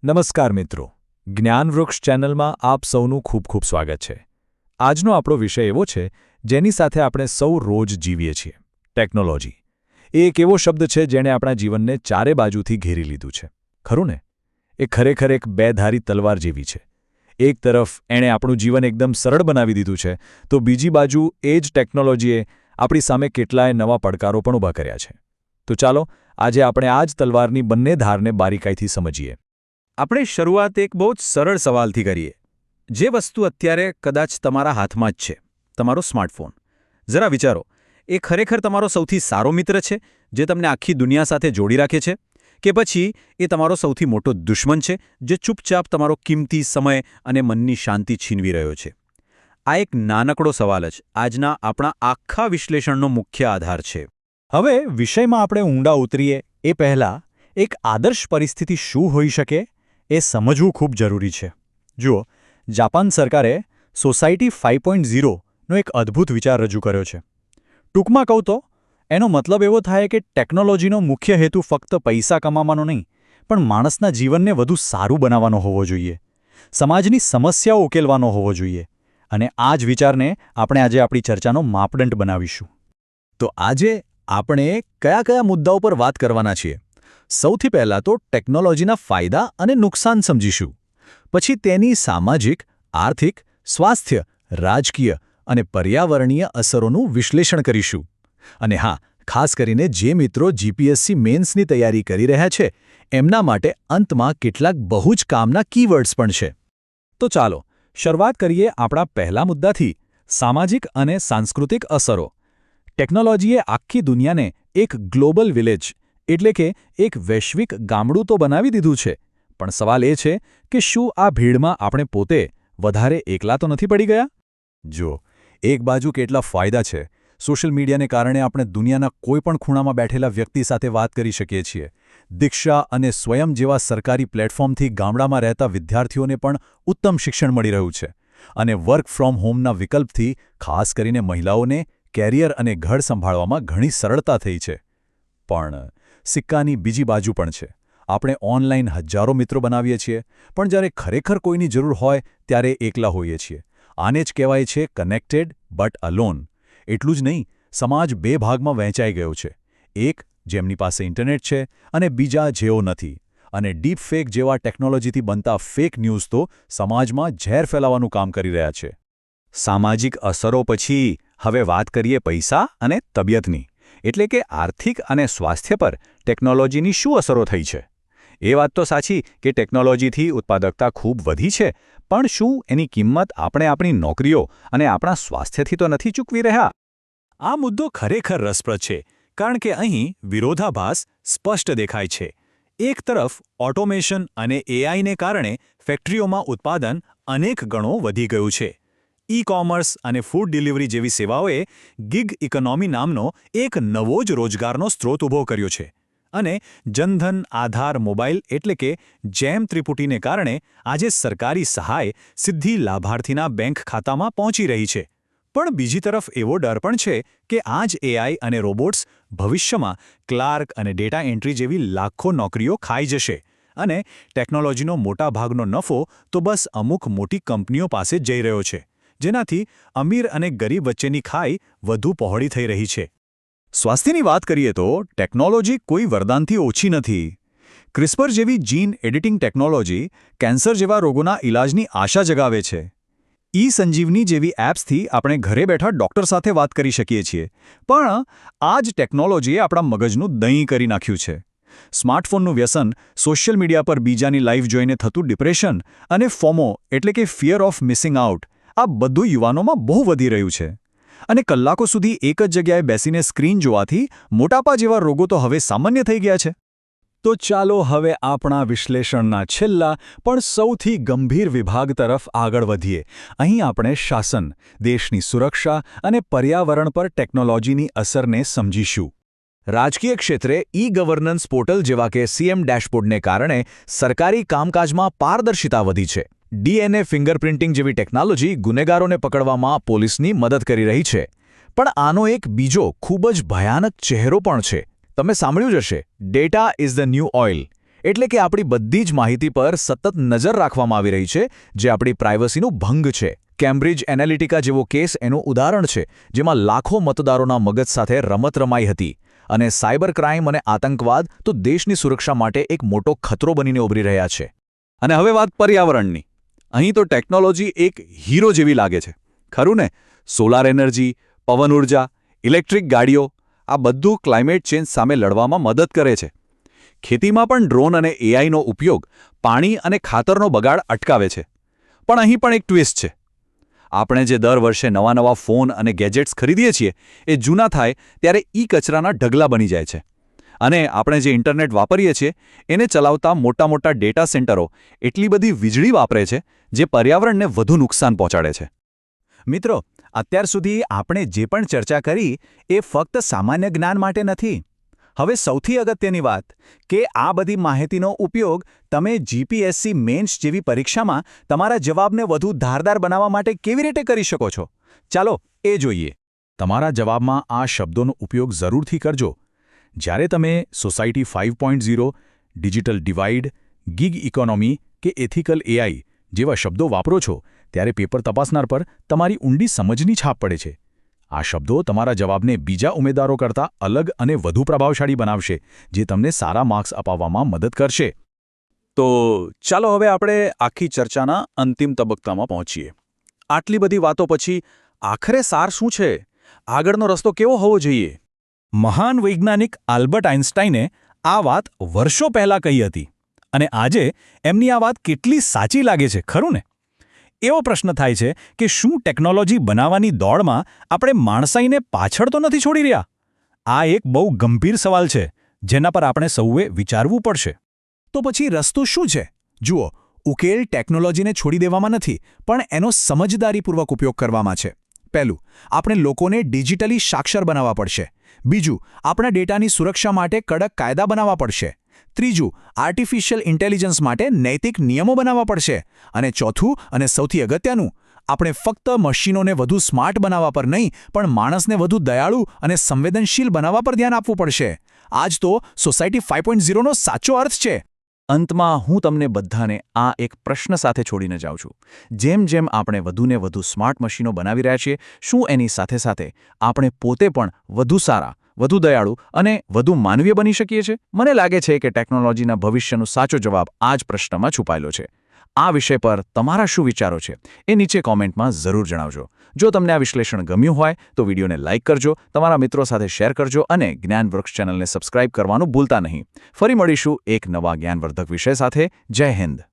નમસ્કાર મિત્રો, જ્ઞાનવૃક્ષ ચેનલમાં આપ સૌનું ખૂબ ખૂબ સ્વાગત છે. આજનો આપણો વિષય એવો છે જેની સાથે આપણે સૌ રોજ જીવીએ છીએ, ટેકનોલોજી. એ એક એવો શબ્દ છે જેણે આપણા જીવનને ચારે બાજુથી ઘેરી લીધું છે, ખરું ને? એ ખરેખર એક બેધારી તલવાર જેવી છે. એક તરફ એણે આપણું જીવન એકદમ સરળ બનાવી દીધું છે, તો બીજી બાજુ એ જ ટેકનોલોજીએ આપણી સામે કેટલાય નવા પડકારો પણ ઊભા કર્યા છે. તો ચાલો આજે આપણે આ જ તલવારની બંને ધારને બારીકાઈથી સમજીએ. આપણે શરૂઆત એક બહુ જ સરળ સવાલથી કરીએ. જે વસ્તુ અત્યારે કદાચ તમારા હાથમાં જ છે, તમારો સ્માર્ટફોન. જરા વિચારો, એ ખરેખર તમારો સૌથી સારો મિત્ર છે જે તમને આખી દુનિયા સાથે જોડી રાખે છે, કે પછી એ તમારો સૌથી મોટો દુશ્મન છે જે ચૂપચાપ તમારો કિંમતી સમય અને મનની શાંતિ છીનવી રહ્યો છે? આ એક નાનકડો સવાલ જ આજના આપણા આખા વિશ્લેષણનો મુખ્ય આધાર છે. હવે વિષયમાં આપણે ઊંડા ઉતરીએ એ પહેલાં એક આદર્શ પરિસ્થિતિ શું હોઈ શકે એ સમજવું ખૂબ જરૂરી છે. જુઓ, જાપાન સરકારે સોસાયટી 5.0નો એક અદ્ભુત વિચાર રજૂ કર્યો છે. ટૂંકમાં કહું તો એનો મતલબ એવો થાય કે ટેકનોલોજીનો મુખ્ય હેતુ ફક્ત પૈસા કમાવાનો નહીં, પણ માણસના જીવનને વધુ સારું બનાવવાનો હોવો જોઈએ, સમાજની સમસ્યાઓ ઉકેલવાનો હોવો જોઈએ. અને આ જ વિચારને આપણે આજે આપણી ચર્ચાનો માપદંડ બનાવીશું. તો આજે આપણે કયા કયા મુદ્દાઓ પર વાત કરવાના છીએ? સૌથી પહેલાં તો ટેકનોલોજીના ફાયદા અને નુકસાન સમજીશું. પછી તેની સામાજિક, આર્થિક, સ્વાસ્થ્ય, રાજકીય અને પર્યાવરણીય અસરોનું વિશ્લેષણ કરીશું. અને હા, ખાસ કરીને જે મિત્રો જીપીએસસી મેન્સની તૈયારી કરી રહ્યા છે એમના માટે અંતમાં કેટલાક બહુ જ કામના કીવર્ડ્સ પણ છે. તો ચાલો શરૂઆત કરીએ આપણા પહેલા મુદ્દાથી, સામાજિક અને સાંસ્કૃતિક અસરો. ટેકનોલોજીએ આખી દુનિયાને એક ગ્લોબલ વિલેજ એટલે કે એક વૈશ્વિક ગામડું તો બનાવી દીધું છે, પણ સવાલ એ છે કે શું આ ભીડમાં આપણે પોતે વધારે એકલા તો નથી પડી ગયા? જો એક બાજુ કેટલા ફાયદા છે. સોશિયલ મીડિયાને કારણે આપણે દુનિયાના કોઈપણ ખૂણામાં બેઠેલા વ્યક્તિ સાથે વાત કરી શકીએ છીએ. દીક્ષા અને સ્વયં જેવા સરકારી પ્લેટફોર્મથી ગામડામાં રહેતા વિદ્યાર્થીઓને પણ ઉત્તમ શિક્ષણ મળી રહ્યું છે. અને વર્ક ફ્રોમ હોમના વિકલ્પથી ખાસ કરીને મહિલાઓને કેરિયર અને ઘર સંભાળવામાં ઘણી સરળતા થઈ છે. પણ સિક્કાની બીજી બાજુ પણ છે. આપણે ઓનલાઈન હજારો મિત્રો બનાવીએ છીએ, પણ જ્યારે ખરેખર કોઈની જરૂર હોય ત્યારે એકલા હોઈએ છીએ. આને જ કહેવાય છે કનેક્ટેડ બટ અલોન. એટલું જ નહીં, સમાજ બે ભાગમાં વહેંચાઈ ગયો છે. એક જેમની પાસે ઇન્ટરનેટ છે અને બીજા જેઓ નથી. અને ડીપ ફેક જેવા ટેકનોલોજીથી બનતા ફેક ન્યૂઝ તો સમાજમાં ઝેર ફેલાવવાનું કામ કરી રહ્યા છે. સામાજિક અસરો પછી હવે વાત કરીએ પૈસા અને તબિયતની, એટલે કે આર્થિક અને સ્વાસ્થ્ય પર ટેકનોલોજીની શું અસરો થઈ છે. એ વાત તો સાચી કે ટેકનોલોજીથી ઉત્પાદકતા ખૂબ વધી છે, પણ શું એની કિંમત આપણે આપણી નોકરીઓ અને આપણા સ્વાસ્થ્યથી તો નથી ચૂકવી રહ્યા? આ મુદ્દો ખરેખર રસપ્રદ છે, કારણ કે અહીં વિરોધાભાસ સ્પષ્ટ દેખાય છે. એક તરફ ઓટોમેશન અને એઆઈને કારણે ફેક્ટરીઓમાં ઉત્પાદન અનેક ગણો વધી ગયું છે. ઈ-કોમર્સ અને ફૂડ ડિલિવરી જેવી સેવાઓએ ગિગ ઇકોનોમી નામનો એક નવો જ રોજગારનો સ્ત્રોત ઊભો કર્યો છે. અને જનધન આધાર મોબાઈલ એટલે કે જેમ ત્રિપુટીને કારણે આજે સરકારી સહાય સીધી લાભાર્થીના બેંક ખાતામાં પહોંચી રહી છે. પણ બીજી તરફ એવો ડર પણ છે કે આ જ એઆઈ અને રોબોટ્સ ભવિષ્યમાં ક્લાર્ક અને ડેટા એન્ટ્રી જેવી લાખો નોકરીઓ ખાઈ જશે. અને ટેકનોલોજીનો મોટા ભાગનો નફો તો બસ અમુક મોટી કંપનીઓ પાસે જઈ રહ્યો છે, જેનાથી અમીર અને ગરીબ વચ્ચેની ખાઈ વધુ પહોળી થઈ રહી છે. સ્વાસ્થ્યની વાત કરીએ તો ટેકનોલોજી કોઈ વરદાનથી ઓછી નથી. ક્રિસ્પર જેવી જીન એડિટિંગ ટેકનોલોજી કેન્સર જેવા રોગોના ઇલાજની આશા જગાવે છે. ઈ-સંજીવની જેવી એપ્સથી આપણે ઘરે બેઠા ડૉક્ટર સાથે વાત કરી શકીએ છીએ. પણ આ જ ટેકનોલોજીએ આપણા મગજનું દહીં કરી નાખ્યું છે. સ્માર્ટફોનનું વ્યસન, સોશિયલ મીડિયા પર બીજાની લાઈફ જોઈને થતું ડિપ્રેશન અને ફોમો એટલે કે ફિયર ઓફ મિસિંગ આઉટ, આ બધું યુવાનોમાં બહુ વધી રહ્યું છે. અને કલાકો સુધી એક જ જગ્યાએ બેસીને સ્ક્રીન જોવાથી મોટાપા જેવા રોગો તો હવે સામાન્ય થઈ ગયા છે. તો ચાલો હવે આપણા વિશ્લેષણના છેલ્લા પણ સૌથી ગંભીર વિભાગ તરફ આગળ વધીએ. અહીં આપણે શાસન, દેશની સુરક્ષા અને પર્યાવરણ પર ટેકનોલોજીની અસરને સમજીશું. રાજકીય ક્ષેત્રે ઈ-ગવર્નન્સ પોર્ટલ જેવા કે સીએમ ડેશબોર્ડને કારણે સરકારી કામકાજમાં પારદર્શિતા વધી છે. ડીએનએ ફિંગરપ્રિન્ટિંગ જેવી ટેકનોલોજી ગુનેગારોને પકડવામાં પોલીસની મદદ કરી રહી છે. પણ આનો એક બીજો ખૂબ જ ભયાનક ચહેરો પણ છે. તમે સાંભળ્યું જ હશે, data is the new oil. એટલે કે આપણી બધી જ માહિતી પર સતત નજર રાખવામાં આવી રહી છે, જે આપણી પ્રાઇવસીનું ભંગ છે. કેમ્બ્રિજ એનાલિટિકા જેવો કેસ એનું ઉદાહરણ છે, જેમાં લાખો મતદારોના મગજ સાથે રમત રમાઈ હતી. અને સાયબર ક્રાઇમ અને આતંકવાદ તો દેશની સુરક્ષા માટે એક મોટો ખતરો બનીને ઉભરી રહ્યા છે. અને હવે વાત પર્યાવરણની. અહીં તો ટેકનોલોજી એક હીરો જેવી લાગે છે, ખરું ને? સોલાર એનર્જી, પવન ઉર્જા, ઇલેક્ટ્રિક ગાડીઓ, આ બધું ક્લાઇમેટ ચેન્જ સામે લડવામાં મદદ કરે છે. ખેતીમાં પણ ડ્રોન અને એઆઈનો ઉપયોગ પાણી અને ખાતરનો બગાડ અટકાવે છે. પણ અહીં પણ એક ટ્વિસ્ટ છે. આપણે જે દર વર્ષે નવા ફોન અને ગેજેટ્સ ખરીદીએ છીએ, એ જૂના થાય ત્યારે કચરાના ઢગલા બની જાય છે. અને આપણે જે ઇન્ટરનેટ વાપરીએ છીએ, એને ચલાવતા મોટા ડેટા સેન્ટરો એટલી બધી વીજળી વાપરે છે, જે પર્યાવરણને વધુ નુકસાન પહોંચાડે છે. મિત્રો, અત્યાર સુધી આપણે જે પણ ચર્ચા કરી એ ફક્ત સામાન્ય જ્ઞાન માટે નથી. હવે સૌથી અગત્યની વાત કે આ બધી માહિતીનો ઉપયોગ તમે જીપીએસસી મેન્સ જેવી પરીક્ષામાં તમારા જવાબને વધુ ધારદાર બનાવવા માટે કેવી રીતે કરી શકો છો. ચાલો એ જોઈએ. તમારા જવાબમાં આ શબ્દોનો ઉપયોગ જરૂરથી કરજો. જ્યારે તમે society 5.0, digital divide, gig economy કે એથિકલ એઆઈ જેવા શબ્દો વાપરો છો, ત્યારે પેપર તપાસનાર પર તમારી ઊંડી સમજની છાપ પડે છે. આ શબ્દો તમારા જવાબને બીજા ઉમેદવારો કરતાં અલગ અને વધુ પ્રભાવશાળી બનાવશે, જે તમને સારા માર્ક્સ અપાવવામાં મદદ કરશે. તો ચાલો હવે આપણે આખી ચર્ચાના અંતિમ તબક્કામાં પહોંચીએ. આટલી બધી વાતો પછી આખરે સાર શું છે? આગળનો રસ્તો કેવો હોવો જોઈએ? મહાન વૈજ્ઞાનિક આલ્બર્ટ આઇન્સ્ટાઈને આ વાત વર્ષો પહેલાં કહી હતી, અને આજે એમની આ વાત કેટલી સાચી લાગે છે, ખરું ને? એવો પ્રશ્ન થાય છે કે શું ટેકનોલોજી બનાવવાની દોડમાં આપણે માણસાઈને પાછળ તો નથી છોડી રહ્યા? આ એક બહુ ગંભીર સવાલ છે, જેના પર આપણે સૌએ વિચારવું પડશે. તો પછી રસ્તો શું છે? જુઓ, ઉકેલ ટેકનોલોજીને છોડી દેવામાં નથી, પણ એનો સમજદારીપૂર્વક ઉપયોગ કરવામાં છે. પહેલું, આપણે લોકોને ડિજિટલી સાક્ષર બનાવવા પડશે. બીજું, આપણા ડેટાની સુરક્ષા માટે કડક કાયદા બનાવવા પડશે. ત્રીજું, આર્ટિફિશિયલ ઇન્ટેલિજન્સ માટે નૈતિક નિયમો બનાવવા પડશે. અને ચોથું અને સૌથી અગત્યનું, આપણે ફક્ત મશીનોને વધુ સ્માર્ટ બનાવવા પર નહીં, પણ માણસને વધુ દયાળુ અને સંવેદનશીલ બનાવવા પર ધ્યાન આપવું પડશે. આ જ તો સોસાયટી 5.0નો સાચો અર્થ છે. અંતમાં હું તમને બધાને આ એક પ્રશ્ન સાથે છોડીને જાઉં છું. જેમ આપણે વધુને વધુ સ્માર્ટ મશીનો બનાવી રહ્યા છીએ, શું એની સાથે સાથે આપણે પોતે પણ વધુ સારા, વધુ દયાળુ અને વધુ માનવીય બની શકીએ છીએ? મને લાગે છે કે ટેકનોલોજીના ભવિષ્યનો સાચો જવાબ આ જ પ્રશ્નમાં છુપાયેલો છે. આ વિષય પર તમારા શું વિચારો છે એ નીચે કોમેન્ટમાં જરૂર જણાવજો. જો તમને આ વિશ્લેષણ ગમ્યું હોય તો વિડીયોને લાઇક કરજો, તમારા મિત્રો સાથે શેર કરજો અને જ્ઞાનવૃક્ષ ચેનલને સબસ્ક્રાઇબ કરવાનું ભૂલતા નહીં. ફરી મળીશું એક નવા જ્ઞાનવર્ધક વિષય સાથે. જય હિન્દ.